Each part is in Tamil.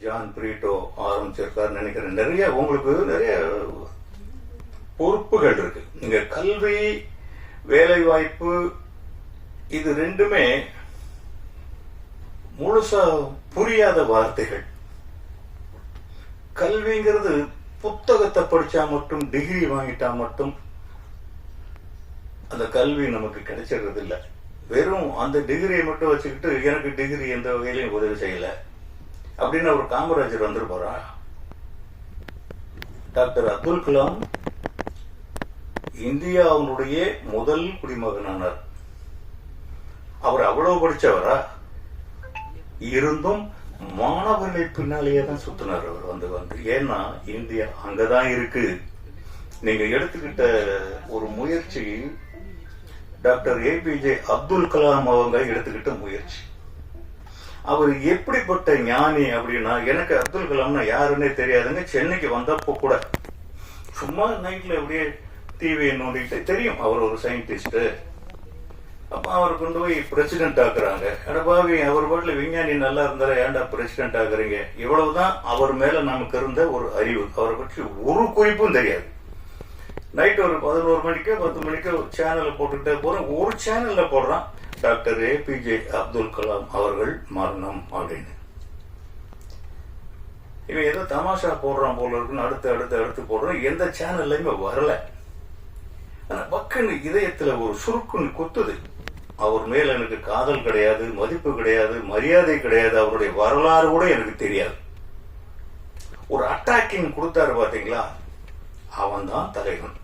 ஜான் பிரீட்டோ ஆரம்பிச்சிருக்காருன்னு நினைக்கிறேன். உங்களுக்கு நிறைய பொறுப்புகள் இருக்கு. நீங்க கல்வி, வேலை வாய்ப்பு, இது ரெண்டுமே முழுசா புரியாத வார்த்தைகள். கல்விங்கிறது புத்தகத்தை படிச்சா மட்டும், டிகிரி வாங்கிட்டா மட்டும் அந்த கல்வி நமக்கு கிடைச்சிடுறது இல்லை. வெறும் அந்த டிகிரியை மட்டும் வச்சுக்கிட்டு எனக்கு டிகிரி எந்த வகையிலையும் உதவி செய்யல அப்படின்னு ஒரு காமராஜர் வந்துட்டு போறா. டாக்டர் அப்துல் கலாம் இந்தியாவுடைய முதல் குடிமகனானார். அவர் அவ்வளவு படிச்சவரா இருந்தும் மாணவர்கள் பின்னாலேயே தான் சுத்தினார். அவர் வந்து ஏன்னா இந்தியா அங்கதான் இருக்கு. நீங்க எடுத்துக்கிட்ட ஒரு முயற்சி டாக்டர் ஏபிஜே அப்துல் கலாம் அவங்க எடுத்துக்கிட்ட முயற்சி. அவர் எப்படிப்பட்ட ஞானி அப்படின்னா, எனக்கு அப்துல் கலாம்னா யாருன்னே தெரியாதுங்க. சென்னைக்கு வந்தப்போ கூட சும்மா நைட்ல அப்படியே டிவியை நோண்டிட்டு தெரியும் அவர் ஒரு சயின்டிஸ்ட். அப்ப அவர் கொண்டு போய் பிரசிடென்ட் ஆக்குறாங்க. எடப்பாவி அவர் பாட்டுல விஞ்ஞானி நல்லா இருந்தாரு, ஏன்டா பிரசிடென்ட் ஆகுறீங்க? இவ்வளவுதான் அவர் மேல நமக்கு இருந்த ஒரு அறிவு. அவரை பற்றி ஒரு குறிப்பும் தெரியாது. நைட் ஒரு 11 மணிக்கோ 10 மணிக்கோ சேனலை போட்டுக்கிட்டே போறோம். ஒரு சேனல்ல போடுறான் டாக்டர் ஏபிஜே அப்துல் கலாம் அவர்கள் மரணம் அப்படின்னு. இவன் ஏதோ தமாஷா போடுறான் போல இருக்குன்னு அடுத்து போடுறான். எந்த சேனல்லையுமே வரல. ஆனா பக்குன்னு இதயத்துல ஒரு சுருக்குன்னு குத்துது. அவர் மேல எனக்கு காதல் கிடையாது, மதிப்பு கிடையாது, மரியாதை கிடையாது, அவருடைய வரலாறு கூட எனக்கு தெரியாது. ஒரு அட்டாக்கிங் கொடுத்தாரு பாத்தீங்களா, அவன் தான் தலைவன்.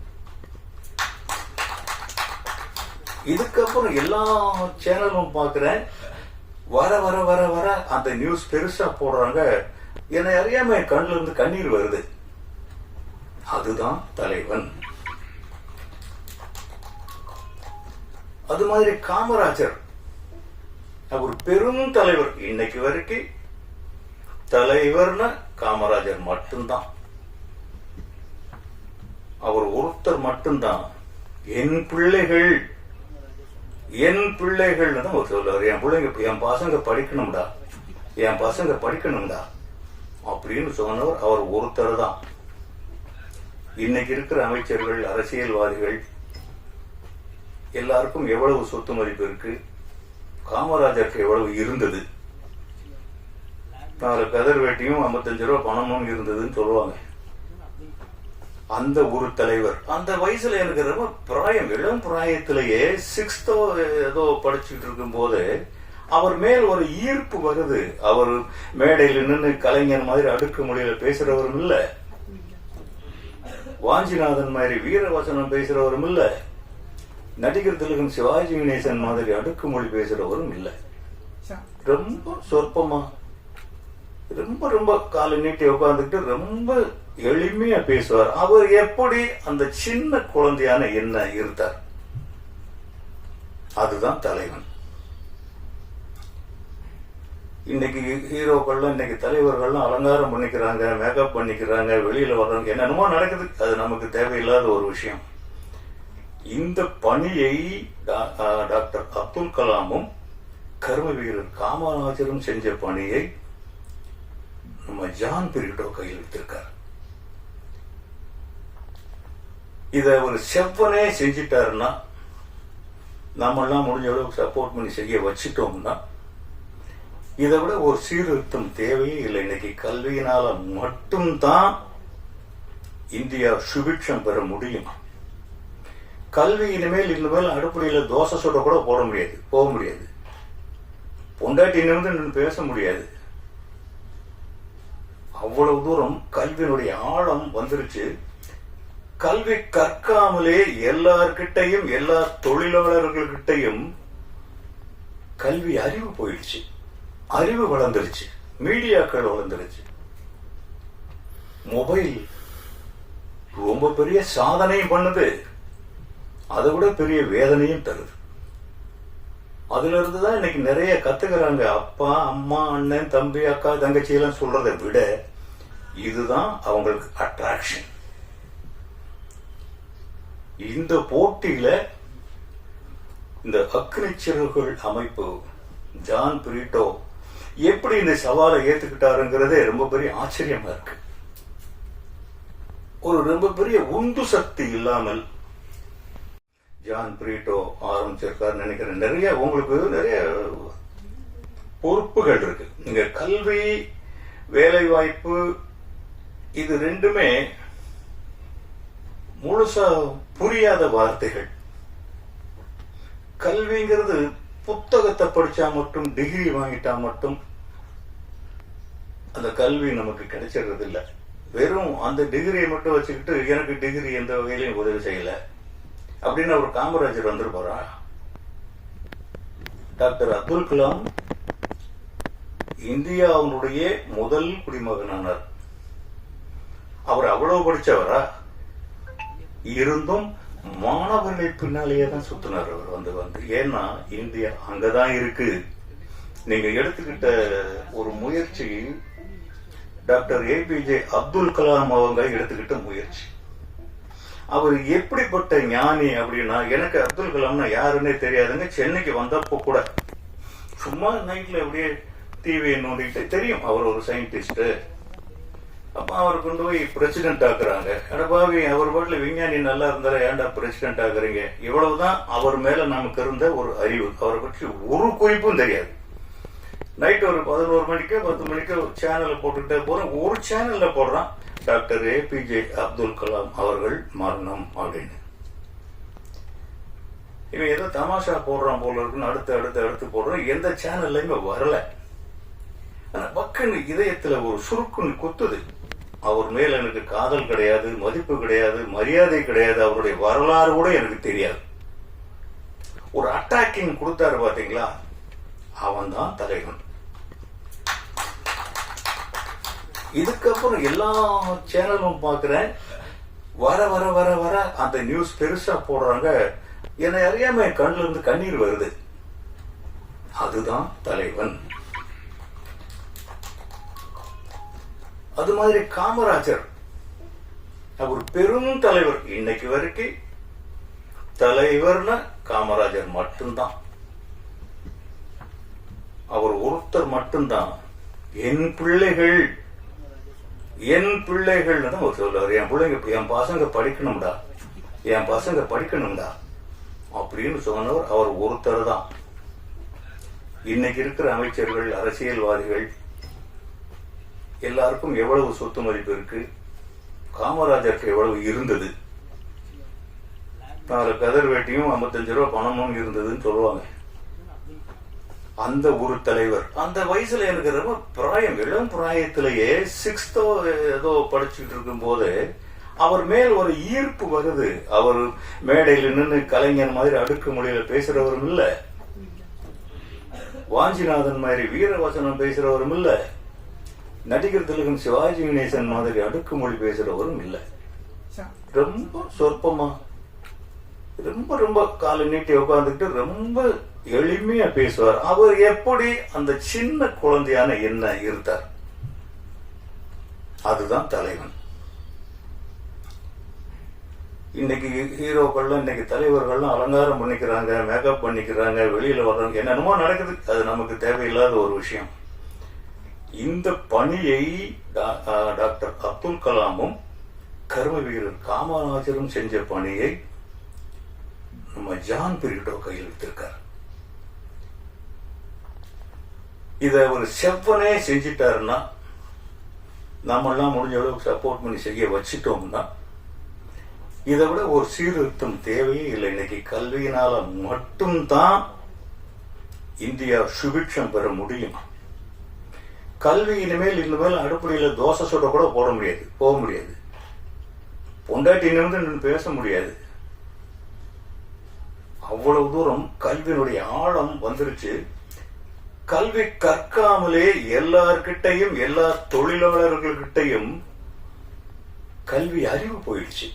இதுக்கப்புறம் எல்லா சேனலும் பாக்குறேன், வர வர வர வர அந்த நியூஸ் பெருசா போடுறாங்க. என்னை அறியாம என் கண்ணுல இருந்து கண்ணீர் வருது. அதுதான் தலைவன். அது மாதிரி காமராஜர் அவர் பெரும் தலைவர். இன்னைக்கு வரைக்கும் தலைவர்னா காமராஜர் மட்டும்தான். அவர் ஒருத்தர் மட்டும்தான். என் பிள்ளைகள் தான் அவர் சொல்லுவார். என் பிள்ளைங்க, என் பசங்க படிக்கணும்டா அப்படின்னு சொன்னவர் அவர் ஒருத்தர் தான். இன்னைக்கு இருக்கிற அமைச்சர்கள், அரசியல்வாதிகள் எல்லாருக்கும் எவ்வளவு சொத்து மதிப்பு இருக்கு, காமராஜருக்கு எவ்வளவு இருந்தது. 4 கதர் வேட்டியும் 55 ரூபாய் பணமும் இருந்ததுன்னு சொல்லுவாங்க. அந்த ஒரு தலைவர். அந்த வயசுல எனக்கு ரொம்ப பிராயம், இளம் பிராயத்திலேயே 6th ஏதோ படிச்சுட்டு இருக்கும் போது அவர் மேல் ஒரு ஈர்ப்பு வருது. அவர் மேடையில் நின்று கலைஞர் மாதிரி அடுக்குமொழியில பேசுறவரும் இல்ல, வாஞ்சிநாதன் மாதிரி வீரவசனம் பேசுறவரும் இல்ல, நடிகர் திலகம் சிவாஜி கணேசன் மாதிரி அடுக்குமொழி பேசுறவரும் இல்ல. ரொம்ப சொற்பமா, ரொம்ப ரொம்ப காலை நீட்டி உட்கார்ந்துட்டு ரொம்ப எளிமையா பேசுவார். அவர் எப்படி அந்த சின்ன குழந்தையான என்ன இருந்தார். அதுதான் தலைவன். இன்னைக்கு ஹீரோக்கள்லாம், இன்னைக்கு தலைவர்கள்லாம் அலங்காரம் பண்ணிக்கிறாங்க, மேக்கப் பண்ணிக்கிறாங்க, வெளியில வர்றாங்க, என்னென்னமோ நடக்குது. அது நமக்கு தேவையில்லாத ஒரு விஷயம். இந்த பணியை டாக்டர் அப்துல் கலாமும் கர்ம வீரர் காமராஜரும் செஞ்ச பணியை நம்ம ஜான் பிரீட்டோ கையில் எடுத்திருக்கார். இத ஒரு செவ்வனே செஞ்சிட்டாருன்னா, நாமெல்லாம் முடிஞ்ச அளவுக்கு சப்போர்ட் பண்ணி செய்ய வச்சுட்டோம்னா, இதை விட ஒரு சீர்திருத்தம் தேவையே இல்லை. இன்னைக்கு கல்வியினால மட்டும்தான் இந்தியா சுபிட்சம் பெற முடியும். கல்வி இனிமேல் அடுப்படியில தோசை சுட கூட போக முடியாது. பொண்டாட்டி நிமிர்ந்து பேச முடியாது. அவ்வளவு தூரம் கல்வியினுடைய ஆழம் வந்துருச்சு. கல்வி கற்காமலே எல்லார்கிட்டையும், எல்லா தொழிலாளர்கள்கிட்டையும் கல்வி அறிவு போயிடுச்சு. அறிவு வளர்ந்துருச்சு, மீடியாக்கள் வளர்ந்துருச்சு. மொபைல் ரொம்ப பெரிய சாதனையும் பண்ணுது, அதை விட பெரிய வேதனையும் தருது. அதுல இருந்துதான் இன்னைக்கு நிறைய கத்துக்கிறாங்க. அப்பா, அம்மா, அண்ணன், தம்பி, அக்கா, தங்கச்சி எல்லாம் சொல்றதை விட இதுதான் அவங்களுக்கு அட்ராக்ஷன். இந்த போட்டியில இந்த அக்னிச்சிறகுகள் அமைப்பு, ஜான் பிரீட்டோ எப்படி இந்த சவாலை ஏத்துக்கிட்டாருங்கிறதே ரொம்ப பெரிய ஆச்சரியமா இருக்கு. ஒரு ரொம்ப பெரிய உந்து சக்தி இல்லாமல் ஜான் பிரீட்டோ ஆரம்பிச்சிருக்காரு நினைக்கிறேன். நிறைய உங்களுக்கு நிறைய பொறுப்புகள் இருக்கு. நீங்க கல்வி, வேலை வாய்ப்பு, இது ரெண்டுமே முழுசா புரியாத வார்த்தைகள். கல்விங்கிறது புத்தகத்தை படிச்சா மட்டும், டிகிரி வாங்கிட்டா மட்டும் அந்த கல்வி நமக்கு கிடைச்சிடுறது இல்லை. வெறும் அந்த டிகிரியை மட்டும் வச்சுக்கிட்டு எனக்கு டிகிரி எந்த வகையிலையும் உதவி செய்யல அப்படின்னு அவர் காமராஜர் வந்துருப்பாரா? டாக்டர் அப்துல் கலாம் இந்தியாவுடைய முதல் குடிமகனானார். அவர் அவ்வளவு படிச்சவரா? இருந்தும் மாணவர்கள் பின்னாலேயே தான் சுத்தினார் அவர் வந்து ஏன்னா இந்தியா அங்கதான் இருக்கு. நீங்க எடுத்துக்கிட்ட ஒரு முயற்சி டாக்டர் ஏபிஜே அப்துல் கலாம் அவங்க எடுத்துக்கிட்ட முயற்சி. அவர் எப்படிப்பட்ட ஞானி அப்படின்னா, எனக்கு அப்துல் கலாம்னா யாருன்னே தெரியாதுங்க. சென்னைக்கு வந்தப்போ கூட சும்மா நைட்ல அப்படியே டிவியை நோண்டிட்டு தெரியும் அவர் ஒரு சயின்டிஸ்ட். அப்ப அவர் கொண்டு போய் பிரசிடென்ட் ஆக்குறாங்க. எடப்பாவி அவர் பாட்டுல விஞ்ஞானி நல்லா இருந்தால ஏன்டா பிரசிடென்ட் ஆகுறீங்க? இவ்வளவுதான் அவர் மேல நமக்கு இருந்த ஒரு அறிவு. அவரை பற்றி ஒரு குறிப்பும் தெரியாது. நைட் ஒரு 11 மணிக்கோ 10 மணிக்கோ சேனல்ல போட்டுக்கிட்டே போறோம். ஒரு சேனல்ல போடுறான் டாக்டர் ஏபிஜே அப்துல் கலாம் அவர்கள் மரணம் அப்படின்னு. இவன் ஏதோ தமாஷா போடுறான் போல இருக்குன்னு அடுத்து போடுறான். எந்த சேனல்லையுமே வரல. ஆனா பக்குன்னு இதயத்துல ஒரு சுருக்குன்னு குத்துது. அவர் மேல எனக்கு காதல் கிடையாது, மதிப்பு கிடையாது, மரியாதை கிடையாது, அவருடைய வரலாறு கூட எனக்கு தெரியாது. ஒரு அட்டாக்கிங் கொடுத்தாரு பாத்தீங்களா, அவன் தான் தலைவன். இதுக்கப்புறம் எல்லா சேனலும் பாக்குறேன், வர வர வர வர அந்த நியூஸ் பெருசா போடுறாங்க. என்னை அறியாம என் கண்ணுல இருந்து கண்ணீர் வருது. அதுதான் தலைவன். அது மாதிரி காமராஜர் அவர் பெரும் தலைவர். இன்னைக்கு வரைக்கும் தலைவர்னா காமராஜர் மட்டும்தான். அவர் ஒருத்தர் மட்டும்தான். என் பிள்ளைகள் தான் அவர் சொல்றாரு. என் பிள்ளைங்க, என் பசங்க படிக்கணும்டா அப்படின்னு சொன்னவர் அவர் ஒருத்தர் தான். இன்னைக்கு இருக்கிற அமைச்சர்கள், அரசியல்வாதிகள் எல்லாருக்கும் எவ்வளவு சொத்து மதிப்பு இருக்கு, காமராஜருக்கு எவ்வளவு இருந்தது. 4 கதர் வேட்டியும் 55 ரூபாய் பணமும் இருந்ததுன்னு சொல்லுவாங்க. அந்த ஒரு தலைவர். அந்த வயசுல எனக்கு ரொம்ப பிராயம், இளம் பிராயத்திலேயே 6th ஏதோ படிச்சுட்டு இருக்கும் போது அவர் மேல் ஒரு ஈர்ப்பு வருது. அவர் மேடையில் நின்று கலைஞர் மாதிரி அடுக்குமொழியில பேசுறவரும் இல்ல, வாஞ்சிநாதன் மாதிரி வீரவசனம் பேசுறவரும் இல்ல, நடிகர் திலகம் சிவாஜி கணேசன் மாதிரி அடுக்குமொழி பேசுறவரும் இல்ல. ரொம்ப சொற்பமா, ரொம்ப காலை நீட்டி உட்கார்ந்துட்டு ரொம்ப எளிமையா பேசுவார். அவர் எப்படி அந்த சின்ன குழந்தையான என்ன இருந்தார். அதுதான் தலைவன். இன்னைக்கு ஹீரோக்கள்லாம், இன்னைக்கு தலைவர்கள்லாம் அலங்காரம் பண்ணிக்கிறாங்க, மேக்கப் பண்ணிக்கிறாங்க, வெளியில வர்றாங்க, என்னென்னமோ நடக்குது. அது நமக்கு தேவையில்லாத ஒரு விஷயம். இந்த பணியை டாக்டர் அப்துல் கலாமும் கர்ம வீரர் காமராஜரும் செஞ்ச பணியை நம்ம ஜான் பிரீட்டோ கையில் எடுத்திருக்கார். இத ஒரு செவ்வனே செஞ்சிட்டாருன்னா, நாம எல்லாம் முடிஞ்ச அளவுக்கு சப்போர்ட் பண்ணி செய்ய வச்சுட்டோம்னா, இதை விட ஒரு சீர்திருத்தம் தேவையே இல்லை. இன்னைக்கு கல்வியினால மட்டும்தான் இந்தியா சுபிட்சம் பெற முடியும். கல்வி இனிமேல் அடுப்படியில தோசை சுட கூட போக முடியாது. பொண்டாட்டி நிமிர்ந்து பேச முடியாது. அவ்வளவு தூரம் கல்வியினுடைய ஆழம் வந்துருச்சு. கல்வி கற்காமலே எல்லார்கிட்டையும், எல்லா தொழிலாளர்கள்கிட்டையும் கல்வி அறிவு போயிடுச்சு.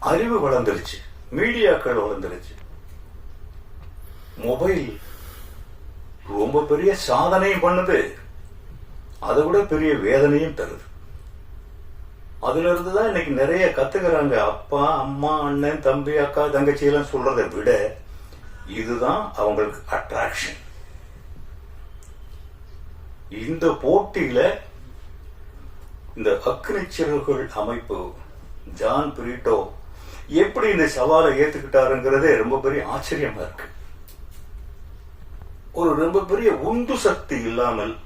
அறிவு வளர்ந்துருச்சு, மீடியாக்கள் வளர்ந்துருச்சு. மொபைல் ரொம்ப பெரிய சாதனையும் பண்ணுது, அதை விட பெரிய வேதனையும் தருது. அதுல இருந்துதான் இன்னைக்கு நிறைய கத்துக்கிறாங்க. அப்பா, அம்மா, அண்ணன், தம்பி, அக்கா, தங்கச்சி எல்லாம் சொல்றதை விட இதுதான் அவங்களுக்கு அட்ராக்ஷன். இந்த போட்டியில இந்த அக்னி சிறகுகள் அமைப்பு ஜான் பிரிட்டோ எப்படி இந்த சவாலை ஏத்துக்கிட்டாருங்கிறதே ரொம்ப பெரிய ஆச்சரியமா இருக்கு. ஒரு ரொம்ப பெரிய உந்து சக்தி இல்லாமல்